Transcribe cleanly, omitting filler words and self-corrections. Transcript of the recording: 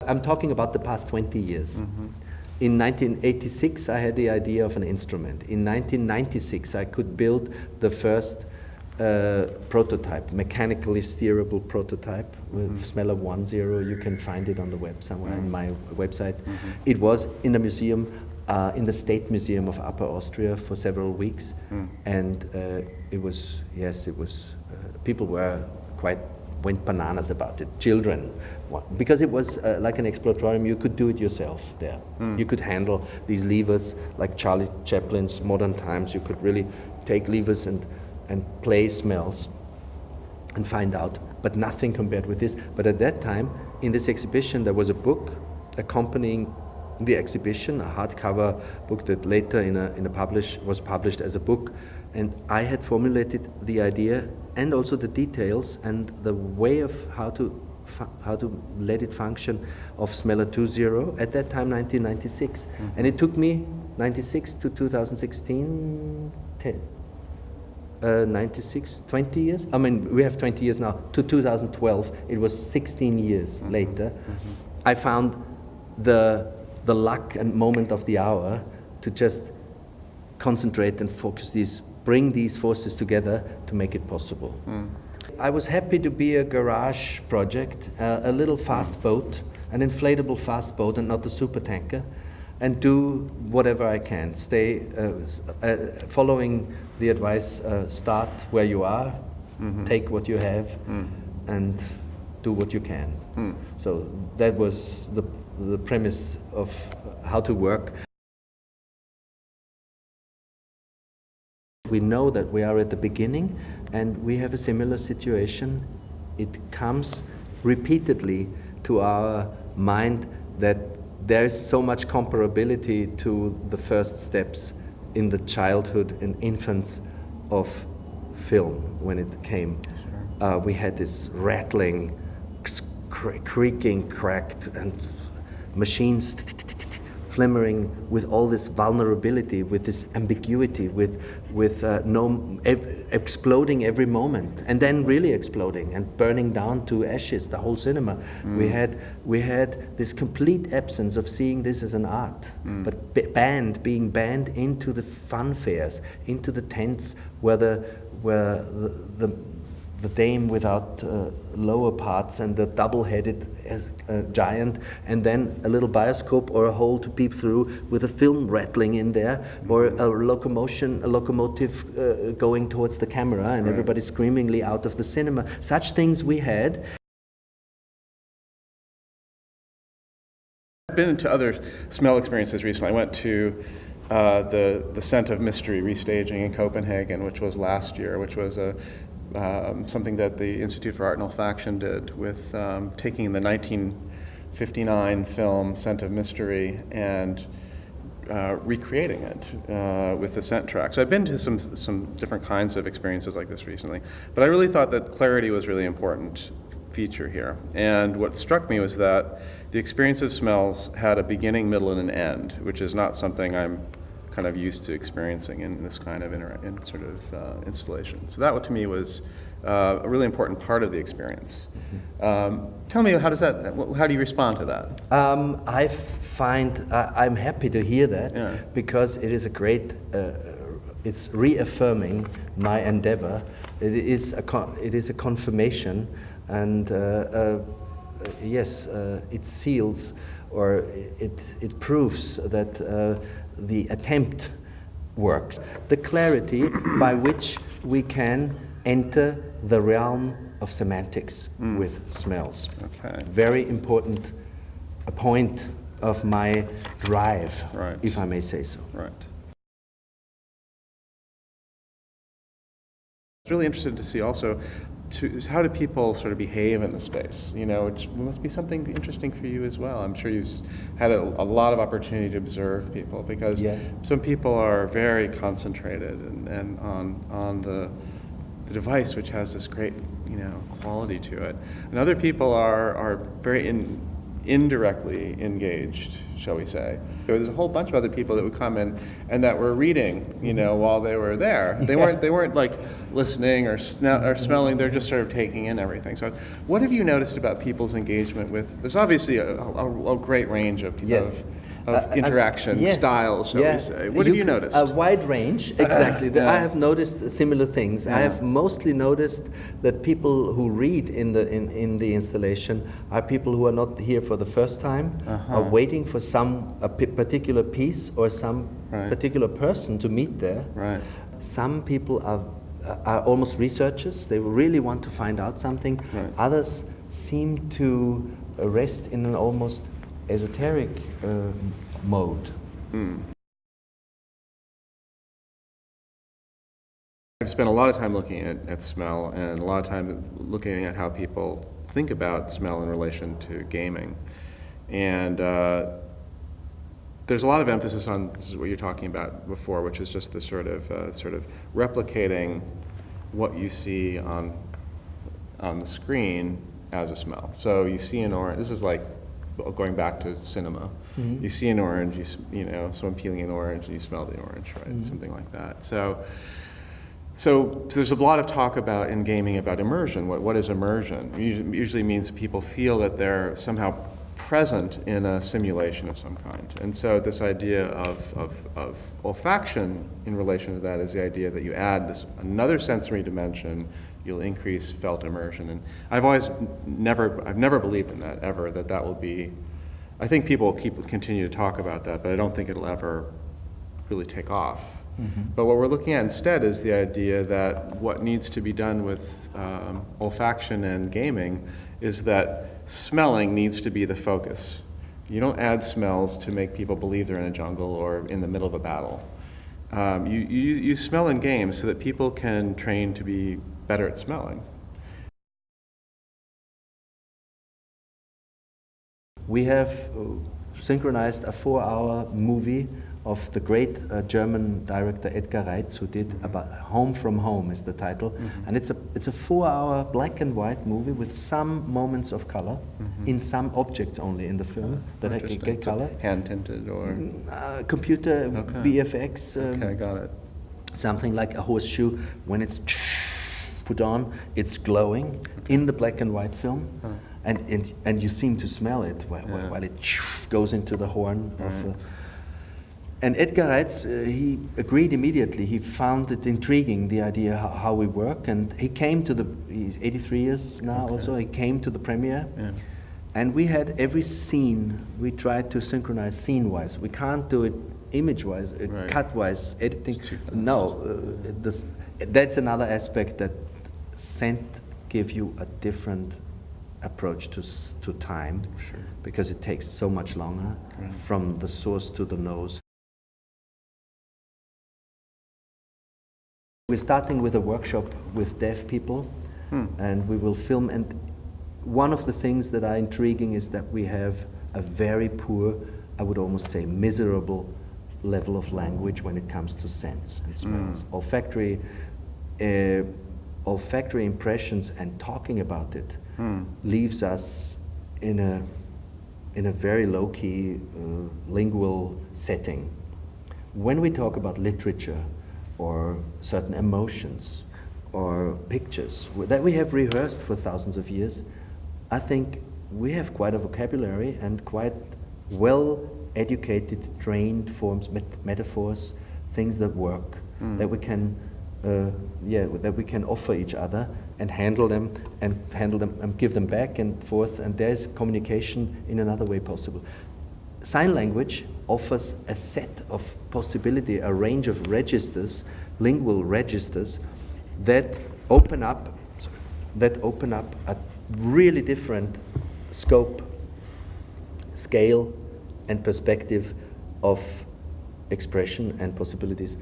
I'm talking about the past 20 years. Mm-hmm. In 1986, I had the idea of an instrument. In 1996, I could build the first prototype, mechanically steerable prototype with Smeller 10. You can find it on the web somewhere on my website. It was in the museum, in the State Museum of Upper Austria for several weeks, and it was, people went bananas about it. Children, because it was like an exploratorium. You could do it yourself there. You could handle these levers like Charlie Chaplin's Modern Times. You could really take levers and play smells and find out, but nothing compared with this. But at that time, in this exhibition, there was a book accompanying the exhibition, a hardcover book that later was published as a book. And I had formulated the idea and also the details and the way of how to let it function of Smeller 20 at that time, 1996. And it took me 96 to 2016, 96, 20 years. I mean, we have 20 years now. To 2012, it was 16 years later. I found the luck and moment of the hour to just concentrate and focus bring these forces together to make it possible. I was happy to be a garage project, a little fast boat, an inflatable fast boat and not a super tanker, and do whatever I can. Stay following the advice, start where you are, take what you have, and do what you can. So that was the premise of how to work. We know that we are at the beginning, and we have a similar situation. It comes repeatedly to our mind that there is so much comparability to the first steps in the childhood and infants of film when it came. Sure. We had this rattling, creaking, cracked, and machines flimmering with all this vulnerability, with this ambiguity, with exploding every moment, and then really exploding and burning down to ashes the whole cinema. We had this complete absence of seeing this as an art, but being banned into the fun fairs, into the tents where the dame without lower parts and the double-headed giant, and then a little bioscope or a hole to peep through with a film rattling in there, or a locomotive going towards the camera, and everybody screamingly out of the cinema. Such things we had. I've been to other smell experiences recently. I went to the Scent of Mystery restaging in Copenhagen, which was last year, which was something that the Institute for Art and Olfaction did with taking the 1959 film Scent of Mystery and recreating it with the scent track. So I've been to some different kinds of experiences like this recently, but I really thought that clarity was a really important feature here. And what struck me was that the experience of smells had a beginning, middle, and an end, which is not something I'm kind of used to experiencing in this kind of installation. So that to me was a really important part of the experience. Tell me, how do you respond to that? I find I'm happy to hear that, because it is a great, it's reaffirming my endeavor. It is a confirmation, and yes, it seals, or it proves that the attempt works. The clarity by which we can enter the realm of semantics with smells. Okay. Very important point of my drive, if I may say so. Right. I was really interested to see also how do people sort of behave in the space? You know, it must be something interesting for you as well. I'm sure you've had a lot of opportunity to observe people, because some people are very concentrated and on the device, which has this great quality to it, and other people are very indirectly engaged, shall we say. There was a whole bunch of other people that would come in and that were reading, while they were there. They weren't like listening or smelling. They're just sort of taking in everything. So, what have you noticed about people's engagement with? There's obviously a great range of Yes. of interaction yes. styles, shall we say. What have you noticed? A wide range, exactly. Yeah. I have noticed similar things. Yeah. I have mostly noticed that people who read in the installation are people who are not here for the first time, are waiting for a particular piece or some particular person to meet there. Right. Some people are almost researchers. They really want to find out something. Right. Others seem to rest in an almost esoteric mode. I've spent a lot of time looking at smell and a lot of time looking at how people think about smell in relation to gaming. And there's a lot of emphasis on, this is what you're talking about before, which is just the sort of replicating what you see on the screen as a smell. So you see an orange, this is like going back to cinema. Mm-hmm. You see an orange, someone peeling an orange and you smell the orange, right? Mm-hmm. Something like that. So there's a lot of talk in gaming about immersion. What is immersion? It usually means people feel that they're somehow present in a simulation of some kind. And so this idea of olfaction in relation to that is the idea that you add another sensory dimension, you'll increase felt immersion. And I've never believed in that ever, that will be, I think people will continue to talk about that, but I don't think it'll ever really take off. Mm-hmm. But what we're looking at instead is the idea that what needs to be done with olfaction and gaming is that smelling needs to be the focus. You don't add smells to make people believe they're in a jungle or in the middle of a battle. You smell in games so that people can train to be better at smelling. We have synchronized a 4-hour movie of the great German director Edgar Reitz, who did about Home from Home is the title, and it's a 4-hour black and white movie with some moments of color in some objects only in the film that I can get color. Hand tinted or computer VFX. Okay, got it. Something like a horseshoe, when it's put on, it's glowing in the black and white film, and you seem to smell it while it goes into the horn of. And Edgar Reitz, he agreed immediately. He found it intriguing, the idea how we work, and he came to he's 83 years now also, he came to the premiere, and we had every scene, we tried to synchronize scene-wise. We can't do it image-wise, cut-wise, editing. No, that's another aspect that scent give you a different approach to time, because it takes so much longer from the source to the nose. We're starting with a workshop with deaf people, and we will film. And one of the things that are intriguing is that we have a very poor, I would almost say miserable level of language when it comes to scents and smells. Olfactory impressions and talking about it leaves us in a very low-key lingual setting. When we talk about literature, or certain emotions, or pictures that we have rehearsed for thousands of years, I think we have quite a vocabulary and quite well-educated, trained forms, metaphors, things that work, that we can, offer each other and handle them and give them back and forth, and there's communication in another way possible. Sign language offers a set of possibility, a range of registers, lingual registers, that open up a really different scope, scale, and perspective of expression and possibilities